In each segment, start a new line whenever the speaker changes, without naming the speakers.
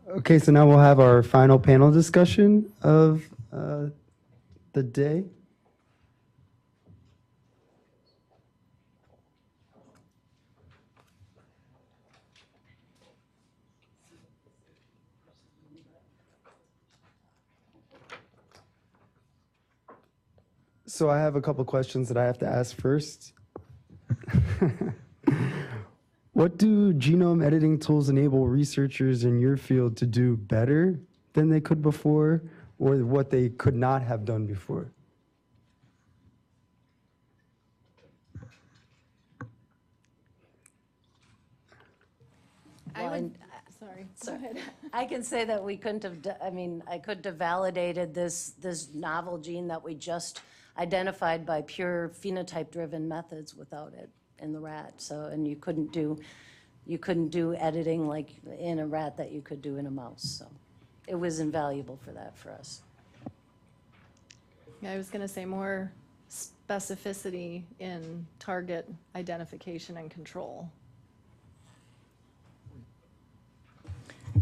Okay, so now we'll have our final panel discussion of the day. So I have a couple questions that I have to ask first. What do genome editing tools enable researchers in your field to do better than they could before, or what they could not have done before?
Sorry, go ahead.
I can say that we couldn't have, I couldn't have validated this novel gene that we just identified by pure phenotype-driven methods without it in the rat. So, and you couldn't do editing like in a rat that you could do in a mouse. So it was invaluable for that for us.
Yeah, I was going to say more specificity in target identification and control.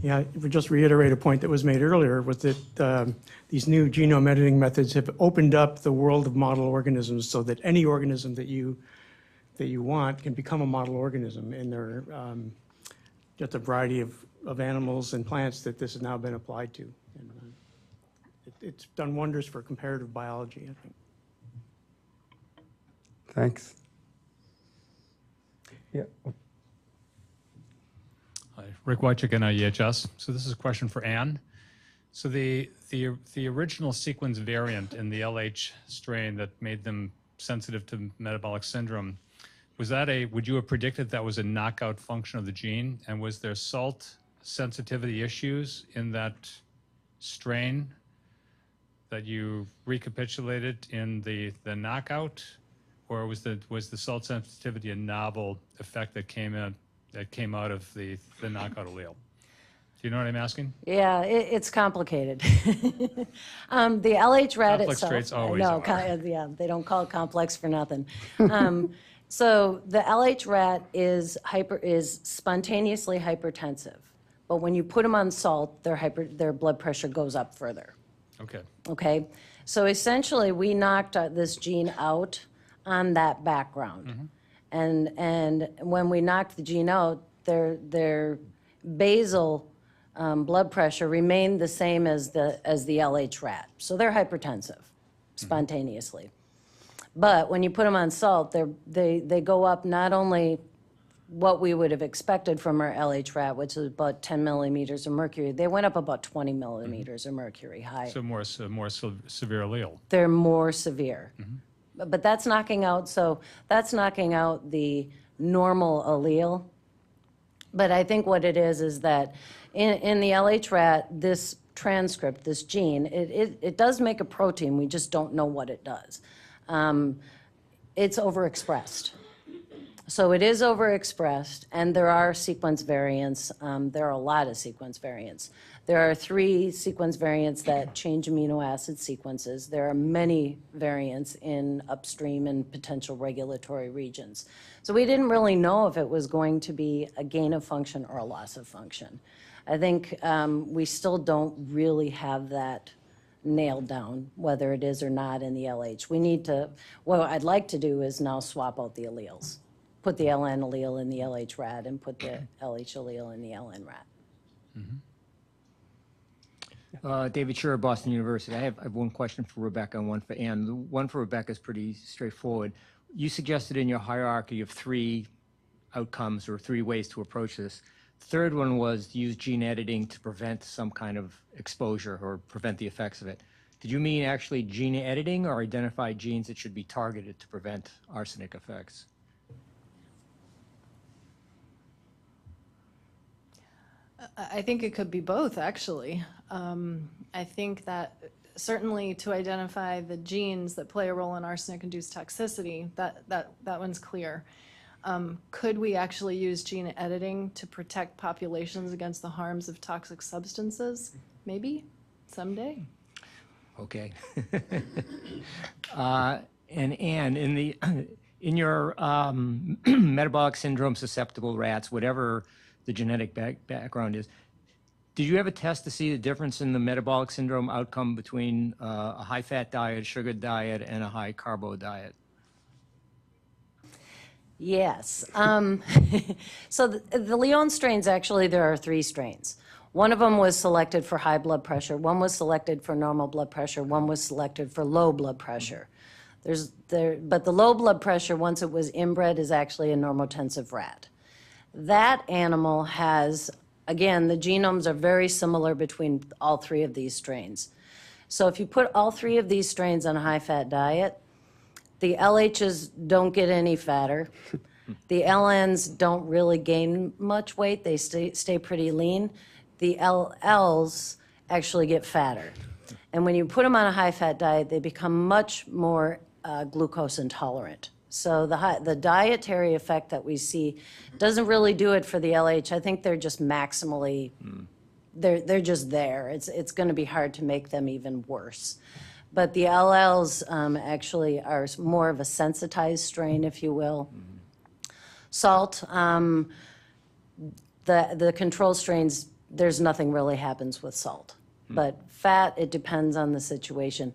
Yeah, if we just reiterate a point that was made earlier, was that these new genome editing methods have opened up the world of model organisms so that any organism that you want can become a model organism. And there are just a variety of animals and plants that this has now been applied to. And it's done wonders for comparative biology, I think.
Thanks. Yeah.
Hi, Rick Wychick in EHS. So this is a question for Anne. So the original sequence variant in the LH strain that made them sensitive to metabolic syndrome, would you have predicted that was a knockout function of the gene? And was there salt sensitivity issues in that strain that you recapitulated in the knockout? Or was the salt sensitivity a novel effect that came out of the knockout allele? Do you know what I'm asking?
Yeah, it's complicated. The LH rat
Complex
itself.
traits always
no,
are.
yeah, they don't call it complex for nothing. So the LH rat is spontaneously hypertensive, but when you put them on salt, their blood pressure goes up further.
Okay.
Okay, so essentially we knocked this gene out on that background, and when we knocked the gene out, their basal blood pressure remained the same as the LH rat, so they're hypertensive spontaneously. But when you put them on salt, they go up not only what we would have expected from our LH rat, which is about 10 millimeters of mercury, they went up about 20 millimeters of mercury high.
So more severe allele.
They're more severe. But that's knocking out the normal allele. But I think what it is that in the LH rat, this transcript, this gene, it does make a protein. We just don't know what it does. It's overexpressed. So it is overexpressed, and there are sequence variants. There are a lot of sequence variants. There are 3 sequence variants that change amino acid sequences. There are many variants in upstream and potential regulatory regions. So we didn't really know if it was going to be a gain of function or a loss of function. I think we still don't really have that nailed down, whether it is or not in the LH. We need to, what I'd like to do is now swap out the alleles. Put the LN allele in the LH rat and put the LH allele in the LN rat.
David Scherer, Boston University. I have one question for Rebecca and one for Anne. The one for Rebecca is pretty straightforward. You suggested in your hierarchy of 3 outcomes or 3 ways to approach this. The third one was to use gene editing to prevent some kind of exposure or prevent the effects of it. Did you mean actually gene editing or identify genes that should be targeted to prevent arsenic effects?
I think it could be both, actually. I think that certainly to identify the genes that play a role in arsenic-induced toxicity, that one's clear. Could we actually use gene editing to protect populations against the harms of toxic substances? Maybe, someday.
Okay. And Anne, in your metabolic syndrome susceptible rats, whatever the genetic background is, Did you ever test to see the difference in the metabolic syndrome outcome between a high-fat diet, sugar diet, and a high-carbo diet?
Yes. So the Lyon strains, actually, there are 3 strains. One of them was selected for high blood pressure, one was selected for normal blood pressure, one was selected for low blood pressure. But the low blood pressure, once it was inbred, is actually a normotensive rat. That animal has, again, the genomes are very similar between all 3 of these strains. So if you put all 3 of these strains on a high-fat diet, the LHs don't get any fatter. The LNs don't really gain much weight. They stay pretty lean. The LLs actually get fatter. And when you put them on a high-fat diet, they become much more glucose intolerant. So the dietary effect that we see doesn't really do it for the LH. I think they're just maximally, they're just there. It's going to be hard to make them even worse. But the LLs actually are more of a sensitized strain, if you will. Salt, the control strains, there's nothing really happens with salt. But fat, it depends on the situation.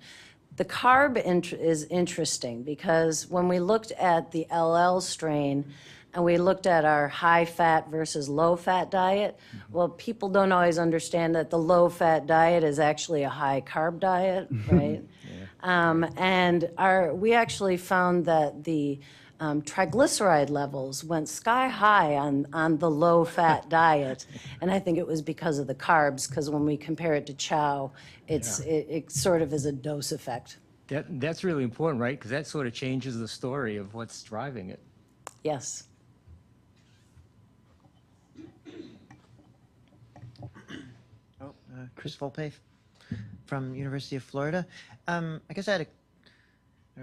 The carb is interesting because when we looked at the LL strain and we looked at our high-fat versus low-fat diet, well, people don't always understand that the low-fat diet is actually a high-carb diet, right? And we actually found that the triglyceride levels went sky high on the low-fat diet, and I think it was because of the carbs, because when we compare it to chow, it sort of is a dose effect.
That's really important, right? Because that sort of changes the story of what's driving it.
Yes.
Chris Volpe from University of Florida. I guess I had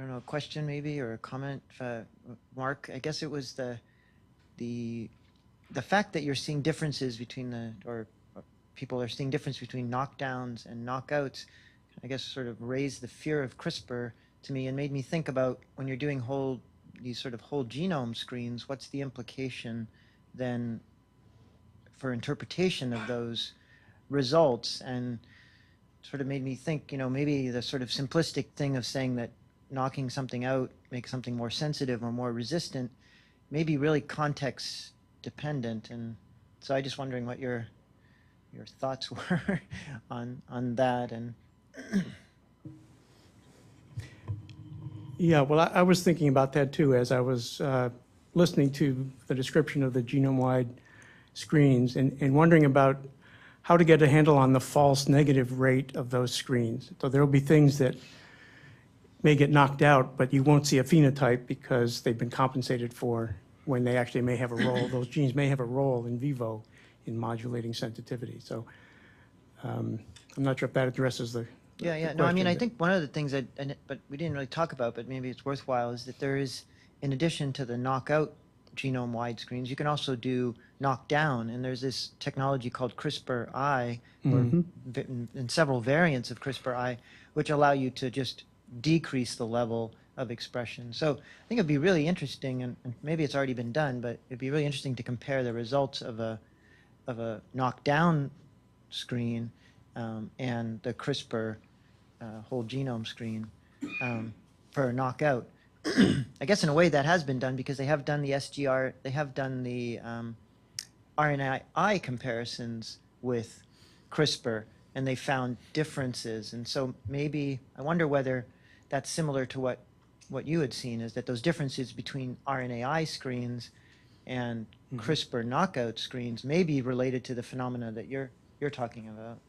a question maybe or a comment, Mark. I guess it was the fact that you're seeing differences between or people are seeing difference between knockdowns and knockouts. I guess sort of raised the fear of CRISPR to me and made me think about when you're doing these sort of whole genome screens, what's the implication then for interpretation of those results, and sort of made me think, maybe the sort of simplistic thing of saying that knocking something out makes something more sensitive or more resistant may be really context dependent. And so I just wondering what your thoughts were on that. And
Yeah, well, I was thinking about that too as I was listening to the description of the genome-wide screens and wondering about how to get a handle on the false negative rate of those screens. So there will be things that may get knocked out, but you won't see a phenotype because they've been compensated for when they actually may have a role. Those genes may have a role in vivo in modulating sensitivity. So I'm not sure if that addresses the
Yeah. No, I mean, I think one of the things but we didn't really talk about, but maybe it's worthwhile, is that there is, in addition to the knockout genome-wide screens, you can also do knockdown, and there's this technology called CRISPR-I, and several variants of CRISPR-I, which allow you to just decrease the level of expression. So I think it'd be really interesting, and maybe it's already been done, but it'd be really interesting to compare the results of a knockdown screen and the CRISPR whole genome screen for a knockout. I guess in a way that has been done because they have done the SGR, they have done the RNAi comparisons with CRISPR, and they found differences. And so maybe, I wonder whether that's similar to what you had seen, is that those differences between RNAi screens and CRISPR knockout screens may be related to the phenomena that you're talking about.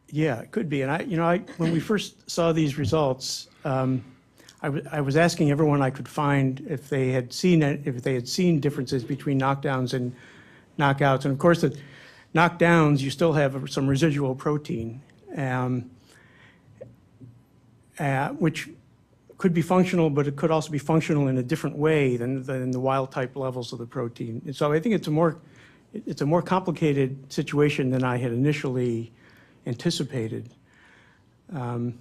Yeah, it could be. And when we first saw these results, I was asking everyone I could find if they had seen differences between knockdowns and knockouts. And of course, the knockdowns, you still have some residual protein, which could be functional, but it could also be functional in a different way than the wild type levels of the protein. And so I think it's a more complicated situation than I had initially anticipated. I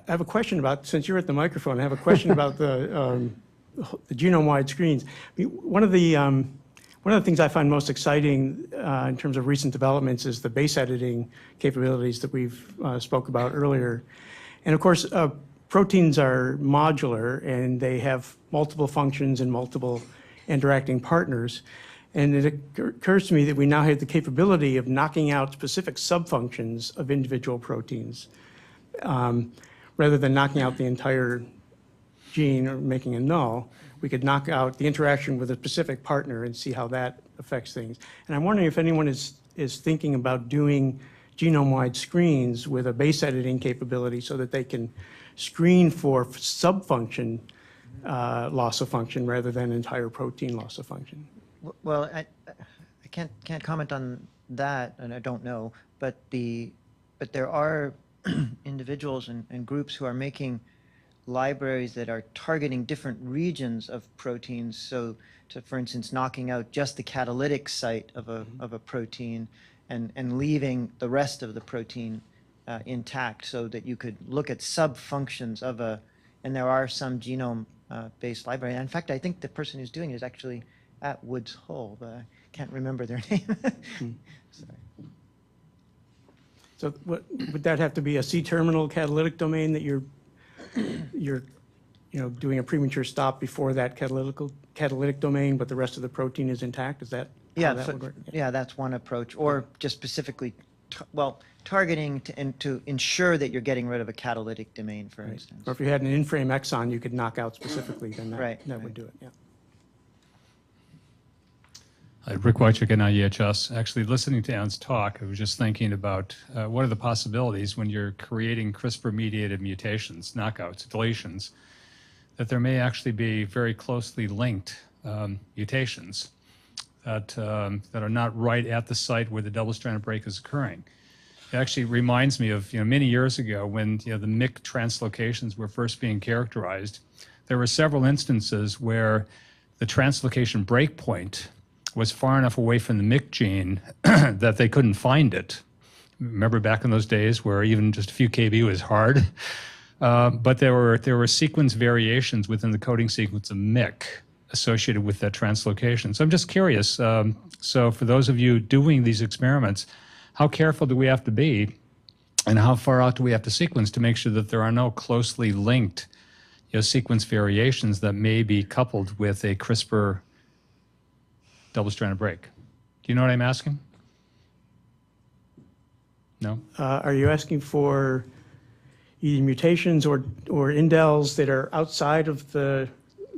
have a question about, since you're at the microphone, I have a question about the genome-wide screens. I mean, one of one of the things I find most exciting in terms of recent developments is the base editing capabilities that we've spoke about earlier. And of course, proteins are modular and they have multiple functions and multiple interacting partners. And it occurs to me that we now have the capability of knocking out specific subfunctions of individual proteins rather than knocking out the entire gene or making a null. We could knock out the interaction with a specific partner and see how that affects things. And I'm wondering if anyone is thinking about doing genome-wide screens with a base editing capability so that they can screen for subfunction loss of function rather than entire protein loss of function.
Well, I can't comment on that, and I don't know, but there are individuals and groups who are making libraries that are targeting different regions of proteins. So, for instance, knocking out just the catalytic site of a protein and leaving the rest of the protein intact, so that you could look at sub-functions of and there are some genome-based library. And in fact, I think the person who's doing it is actually at Woods Hole, but I can't remember their name. Sorry.
So would that have to be a C-terminal catalytic domain that you're doing a premature stop before that catalytic domain, but the rest of the protein is intact? Is that how that would work?
Yeah, that's one approach. Or just specifically, targeting to ensure that you're getting rid of a catalytic domain, for instance.
Or if you had an in-frame exon you could knock out specifically, then that would do it, yeah.
Rick Wychick and IEHS. Actually, listening to Ann's talk, I was just thinking about what are the possibilities when you're creating CRISPR-mediated mutations, knockouts, deletions, that there may actually be very closely linked mutations that are not right at the site where the double-stranded break is occurring. It actually reminds me of many years ago when the MYC translocations were first being characterized. There were several instances where the translocation breakpoint was far enough away from the MYC gene that they couldn't find it. Remember back in those days where even just a few kb was hard? But there were sequence variations within the coding sequence of MYC associated with that translocation. So I'm just curious, so for those of you doing these experiments, how careful do we have to be and how far out do we have to sequence to make sure that there are no closely linked sequence variations that may be coupled with a CRISPR double-stranded break? Do you know what I'm asking? No?
Are you asking for either mutations or indels that are outside of the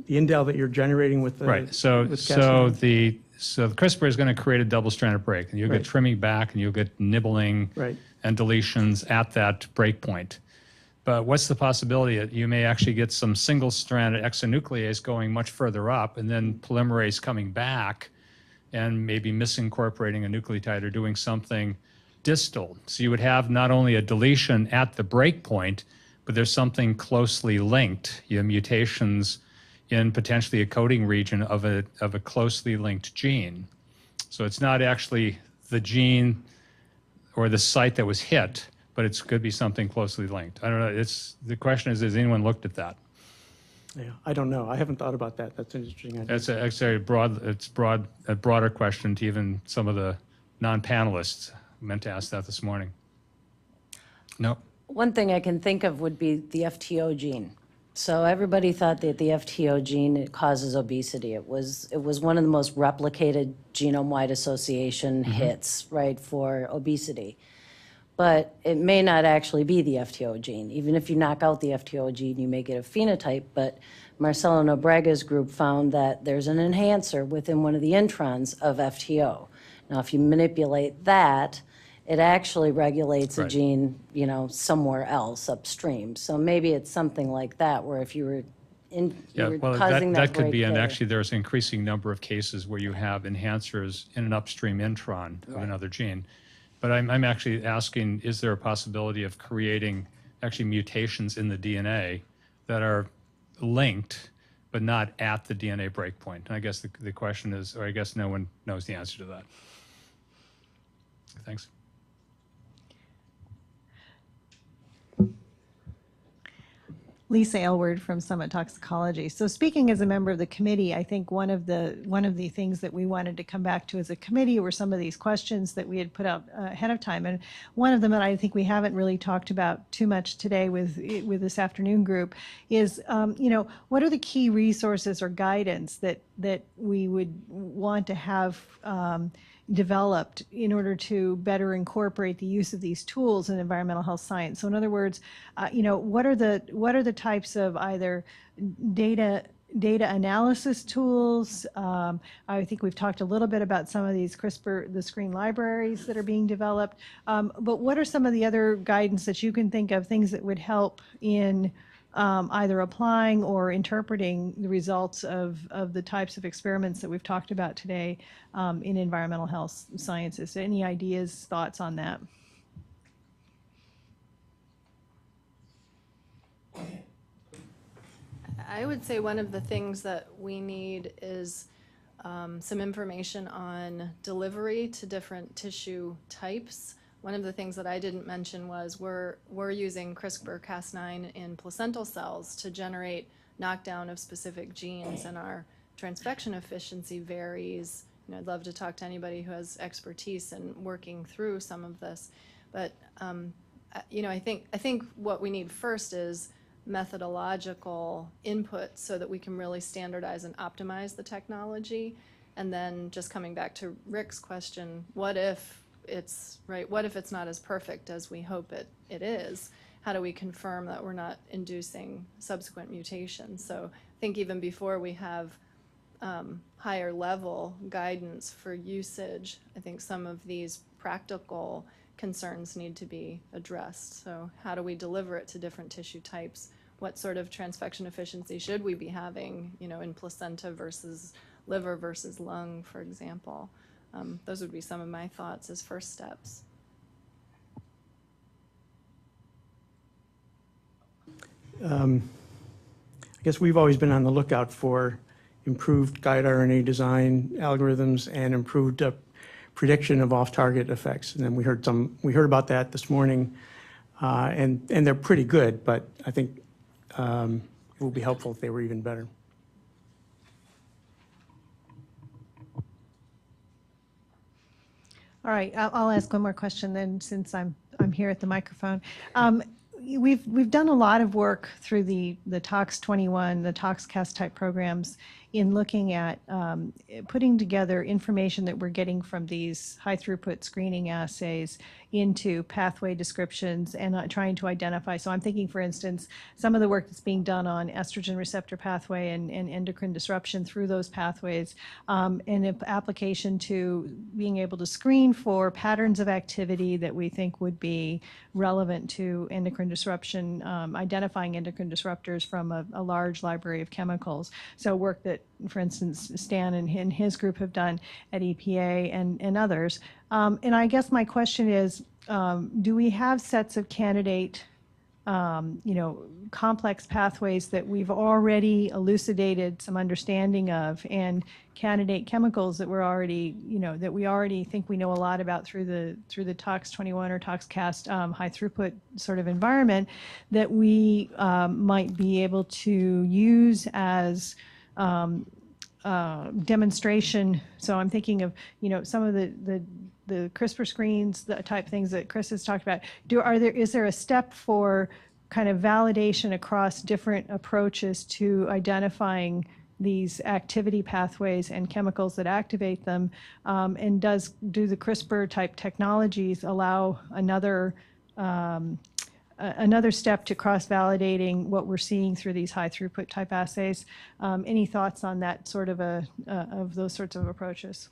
indel that you're generating with the
right? So the CRISPR is going to create a double-stranded break, and you'll get trimming back, and you'll get nibbling and deletions at that break point. But what's the possibility that you may actually get some single-stranded exonuclease going much further up, and then polymerase coming back, and maybe misincorporating a nucleotide or doing something distal? So you would have not only a deletion at the break point, but there's something closely linked, mutations in potentially a coding region of a closely linked gene. So it's not actually the gene or the site that was hit, but it could be something closely linked. I don't know. The question is, has anyone looked at that?
Yeah, I don't know. I haven't thought about that. That's an interesting idea.
It's actually a broader question to even some of the non-panelists. I meant to ask that this morning. No.
One thing I can think of would be the FTO gene. So everybody thought that the FTO gene causes obesity. It was one of the most replicated genome-wide association hits, right, for obesity. But it may not actually be the FTO gene. Even if you knock out the FTO gene, you may get a phenotype. But Marcelo Nobrega's group found that there's an enhancer within one of the introns of FTO. Now, if you manipulate that, it actually regulates a gene, somewhere else upstream. So maybe it's something like that, where if you were causing that
could be, and
there.
actually there's an increasing number of cases where you have enhancers in an upstream intron of another gene. But I'm actually asking, is there a possibility of creating actually mutations in the DNA that are linked, but not at the DNA breakpoint? And I guess the question is, or I guess no one knows the answer to that. Thanks.
Lisa Aylward from Summit Toxicology. So speaking as a member of the committee, I think one of the things that we wanted to come back to as a committee were some of these questions that we had put out ahead of time. And one of them that I think we haven't really talked about too much today with this afternoon group is, what are the key resources or guidance that we would want to have developed in order to better incorporate the use of these tools in environmental health science. So in other words, what are the types of either data analysis tools? I think we've talked a little bit about some of these CRISPR, the screen libraries that are being developed. But what are some of the other guidance that you can think of, things that would help in either applying or interpreting the results of the types of experiments that we've talked about today in environmental health sciences? Any ideas, thoughts on that?
I would say one of the things that we need is some information on delivery to different tissue types. One of the things that I didn't mention was we're using CRISPR-Cas9 in placental cells to generate knockdown of specific genes, and our transfection efficiency varies. I'd love to talk to anybody who has expertise in working through some of this. But I think what we need first is methodological input so that we can really standardize and optimize the technology. And then just coming back to Rick's question, what if it's not as perfect as we hope it is? How do we confirm that we're not inducing subsequent mutations? So I think even before we have higher level guidance for usage, I think some of these practical concerns need to be addressed. So how do we deliver it to different tissue types? What sort of transfection efficiency should we be having, in placenta versus liver versus lung, for example? Those would be some of my thoughts as first steps.
I guess we've always been on the lookout for improved guide RNA design algorithms and improved prediction of off-target effects. And then we heard about that this morning, and they're pretty good, but I think it would be helpful if they were even better.
All right, I'll ask one more question then, since I'm here at the microphone. We've done a lot of work through the TOX21, the TOXCast type programs in looking at putting together information that we're getting from these high throughput screening assays into pathway descriptions and trying to identify. So I'm thinking, for instance, some of the work that's being done on estrogen receptor pathway and endocrine disruption through those pathways, and an application to being able to screen for patterns of activity that we think would be relevant to endocrine disruption, identifying endocrine disruptors from a large library of chemicals. So work that, for instance, Stan and his group have done at EPA and others. And I guess my question is, do we have sets of candidate, complex pathways that we've already elucidated some understanding of, and candidate chemicals that we're already, that we already think we know a lot about through the TOX21 or TOXCast high throughput sort of environment, that we might be able to use as demonstration? So I'm thinking of, some of the CRISPR screens, the type things that Chris has talked about. Is there a step for kind of validation across different approaches to identifying these activity pathways and chemicals that activate them? And do the CRISPR type technologies allow another step to cross-validating what we're seeing through these high throughput type assays? Any thoughts on that sort of of those sorts of approaches?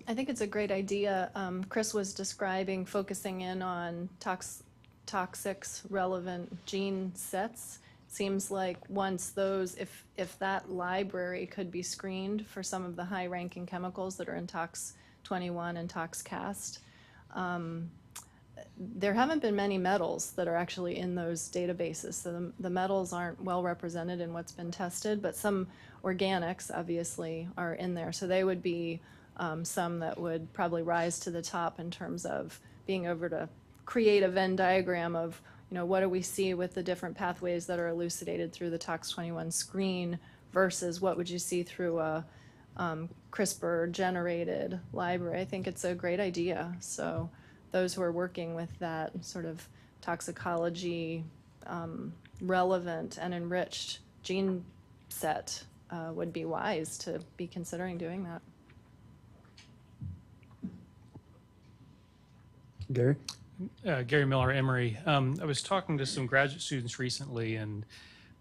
I think it's a great idea. Chris was describing focusing in on toxics relevant gene sets. Seems like once those, if that library could be screened for some of the high-ranking chemicals that are in TOX21 and TOXCast, there haven't been many metals that are actually in those databases. So the metals aren't well represented in what's been tested, but some organics obviously are in there. So they would be some that would probably rise to the top in terms of being able to create a Venn diagram of, what do we see with the different pathways that are elucidated through the Tox21 screen versus what would you see through a CRISPR-generated library. I think it's a great idea. So those who are working with that sort of toxicology relevant and enriched gene set would be wise to be considering doing that.
Gary?
Gary Miller, Emory. I was talking to some graduate students recently, and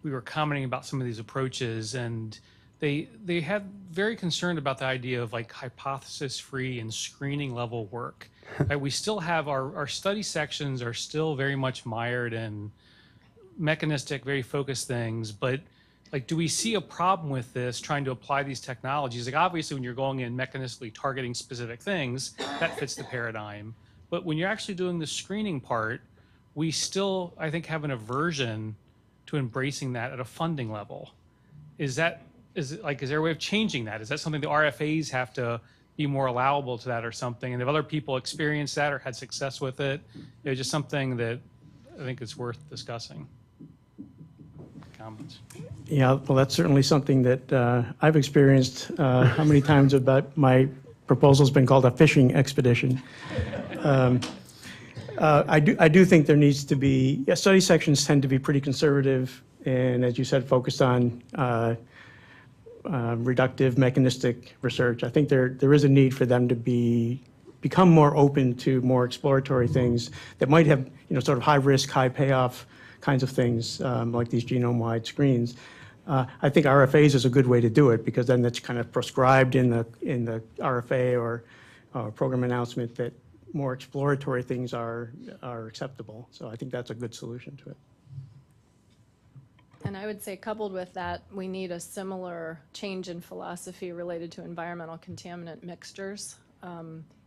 we were commenting about some of these approaches, and they had very concerned about the idea of like hypothesis-free and screening level work. Right? We still have our study sections are still very much mired in mechanistic, very focused things, but like, do we see a problem with this trying to apply these technologies? Like, obviously, when you're going in mechanistically targeting specific things, that fits the paradigm. But when you're actually doing the screening part, we still, I think, have an aversion to embracing that at a funding level. Is there a way of changing that? Is that something the RFAs have to be more allowable to that or something? And if other people experience that or had success with it, it's just something that I think is worth discussing. Comments?
Yeah, well, that's certainly something that I've experienced. How many times about my proposal's been called a fishing expedition. I do think there needs to be, study sections tend to be pretty conservative and, as you said, focused on reductive mechanistic research. I think there is a need for them to become more open to more exploratory things that might have, sort of high risk, high payoff kinds of things like these genome-wide screens. I think RFAs is a good way to do it because then it's kind of prescribed in the RFA or program announcement that more exploratory things are acceptable. So I think that's a good solution to it.
And I would say coupled with that, we need a similar change in philosophy related to environmental contaminant mixtures.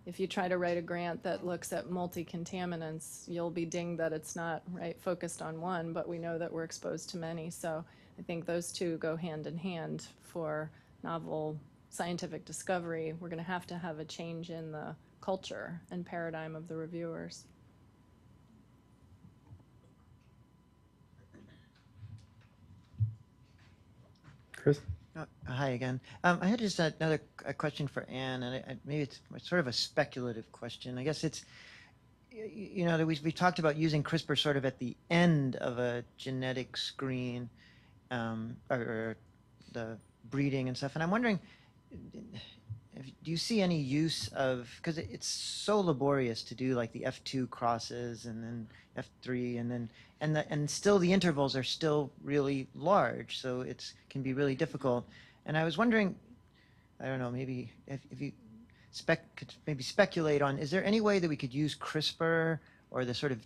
If you try to write a grant that looks at multi-contaminants, you'll be dinged that it's not focused on one, but we know that we're exposed to many. So I think those two go hand in hand for novel scientific discovery. We're going to have a change in the culture and paradigm of the reviewers.
Chris?
Hi again. I had just another question for Anne, and maybe it's sort of a speculative question. I guess it's, we talked about using CRISPR sort of at the end of a genetic screen, or the breeding and stuff. And I'm wondering, do you see any use of, because it's so laborious to do like the F2 crosses and then F3 and then and still the intervals are still really large, so it can be really difficult. And I was wondering, I don't know, maybe if you could maybe speculate on, is there any way that we could use CRISPR or the sort of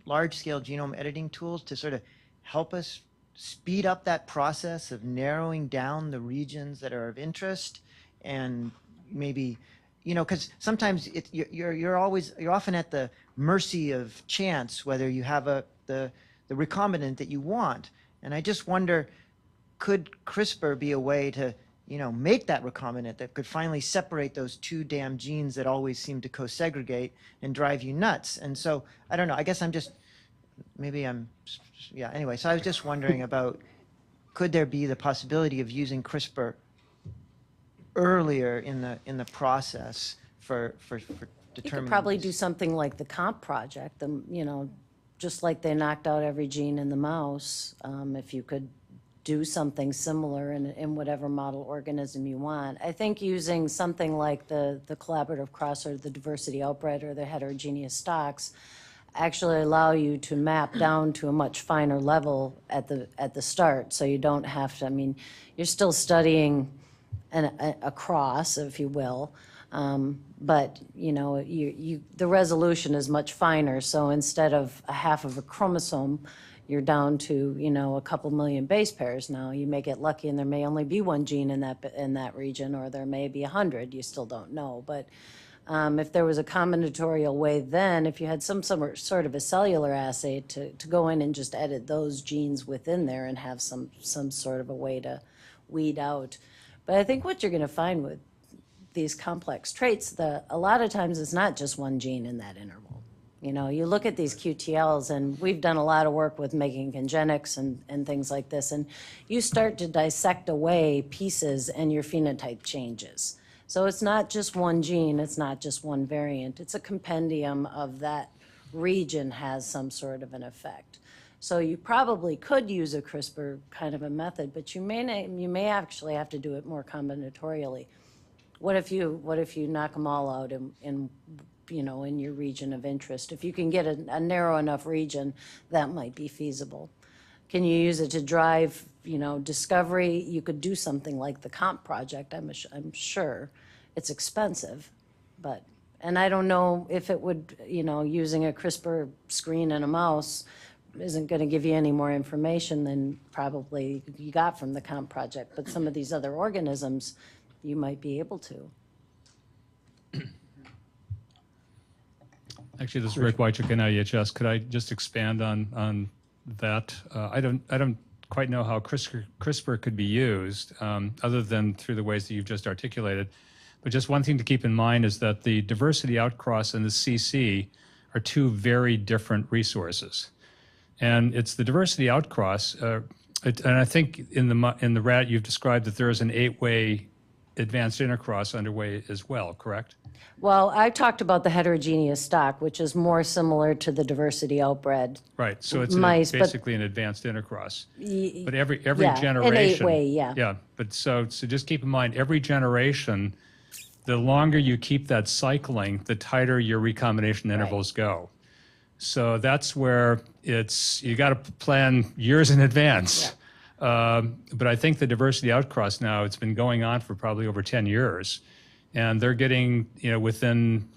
large-scale genome editing tools to sort of help us speed up that process of narrowing down the regions that are of interest? And maybe, because sometimes you're often at the mercy of chance whether you have the recombinant that you want. And I just wonder, could CRISPR be a way to make that recombinant that could finally separate those two damn genes that always seem to co-segregate and drive you nuts? And so I don't know. I guess anyway. So I was just wondering about, could there be the possibility of using CRISPR earlier in the process for determining?
You could probably do something like the COMP project, just like they knocked out every gene in the mouse. If you could do something similar in whatever model organism you want. I think using something like the collaborative cross or the diversity outbred or the heterogeneous stocks actually allow you to map down to a much finer level at the start, so you don't have to, you're still studying a cross, if you will, but the resolution is much finer. So instead of a half of a chromosome, you're down to a couple million base pairs now. You may get lucky, and there may only be one gene in that region, or there may be 100. You still don't know, but if there was a combinatorial way, then if you had some sort of a cellular assay to go in and just edit those genes within there and have some sort of a way to weed out. But I think what you're going to find with these complex traits, a lot of times it's not just one gene in that interval. You know, you look at these QTLs, and we've done a lot of work with making congenics and things like this, and you start to dissect away pieces and your phenotype changes. So it's not just one gene, it's not just one variant, it's a compendium of that region has some sort of an effect. So you probably could use a CRISPR kind of a method, but you may actually have to do it more combinatorially. What if you knock them all out in you know, in your region of interest? If you can get a narrow enough region, that might be feasible. Can you use it to drive, you know, discovery? You could do something like the COMP project, I'm sure. It's expensive, but, and I don't know if it would, you know, using a CRISPR screen and a mouse isn't going to give you any more information than probably you got from the COMP project, but some of these other organisms, you might be able to.
Actually, this is Rick Wychuk in IEHS. Could I just expand on that? I don't quite know how CRISPR could be used, other than through the ways that you've just articulated. But just one thing to keep in mind is that the diversity outcross and the CC are two very different resources. And it's the diversity outcross, and I think in the rat you've described that there is an 8-way advanced intercross underway as well, correct?
Well, I talked about the heterogeneous stock, which is more similar to the diversity outbred.
Right, so it's
mice,
basically an advanced intercross. But every
yeah,
generation.
an 8-way, yeah.
Yeah, but so just keep in mind, every generation, the longer you keep that cycling, the tighter your recombination intervals go. So that's where you got to plan years in advance. Yeah. But I think the diversity outcross now, it's been going on for probably over 10 years. And they're getting, you know, within,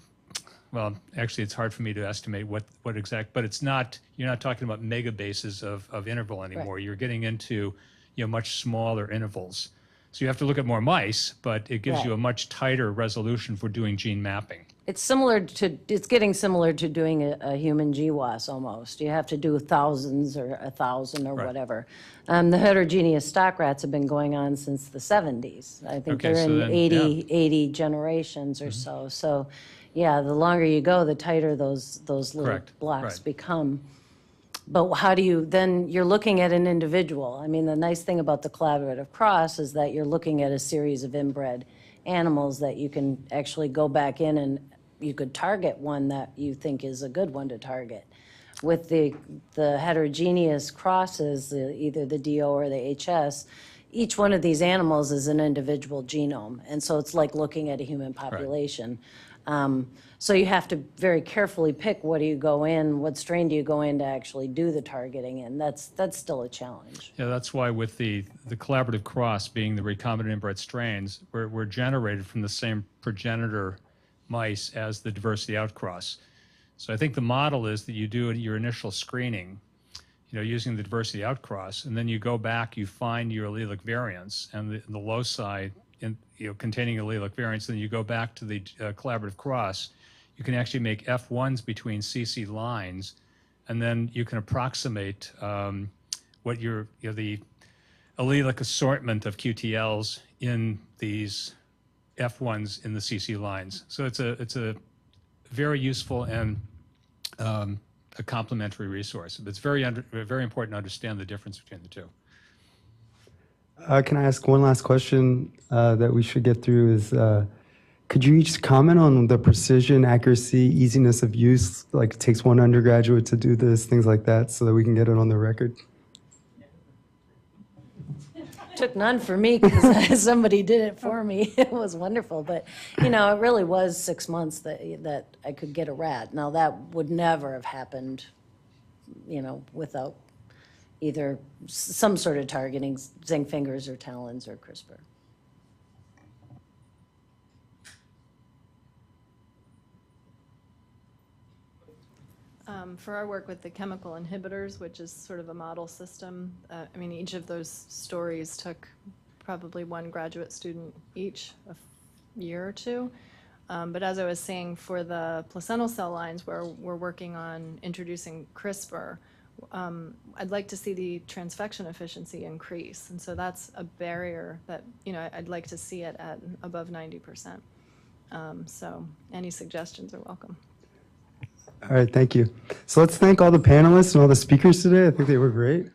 well, actually it's hard for me to estimate what exact, but it's not, you're not talking about megabases of interval anymore. Right. You're getting into, you know, much smaller intervals. So you have to look at more mice, but it gives you a much tighter resolution for doing gene mapping.
It's getting similar to doing a human GWAS almost. You have to do thousands or 1,000 or whatever. The heterogeneous stock rats have been going on since the 70s. I think they're in 80 generations or so. So, yeah, the longer you go, the tighter those little blocks become. But how do you, then you're looking at an individual. I mean, the nice thing about the collaborative cross is that you're looking at a series of inbred animals that you can actually go back in and you could target one that you think is a good one to target. With the heterogeneous crosses, either the DO or the HS, each one of these animals is an individual genome. And so it's like looking at a human population. So you have to very carefully pick what do you go in, what strain do you go in to actually do the targeting in. That's still a challenge.
Yeah, that's why with the collaborative cross being the recombinant inbred strains, we're generated from the same progenitor mice as the diversity outcross. So I think the model is that you do your initial screening, you know, using the diversity outcross, and then you go back, you find your allelic variants and the loci containing allelic variants, then you go back to the collaborative cross. You can actually make F1s between CC lines, and then you can approximate what the allelic assortment of QTLs in these F1s in the CC lines. So it's a very useful and a complementary resource. But it's very important to understand the difference between the two.
Can I ask one last question that we should get through is, could you each comment on the precision, accuracy, easiness of use? Like it takes one undergraduate to do this, things like that, so that we can get it on the record?
Took none for me because somebody did it for me. It was wonderful. But, you know, it really was 6 months that I could get a rat. Now, that would never have happened, you know, without either some sort of targeting, zinc fingers or talons or CRISPR.
For our work with the chemical inhibitors, which is sort of a model system, I mean, each of those stories took probably one graduate student each, a year or two. But as I was saying, for the placental cell lines where we're working on introducing CRISPR, I'd like to see the transfection efficiency increase. And so that's a barrier that, you know, I'd like to see it at above 90%. So any suggestions are welcome.
All right, thank you. So let's thank all the panelists and all the speakers today. I think they were great.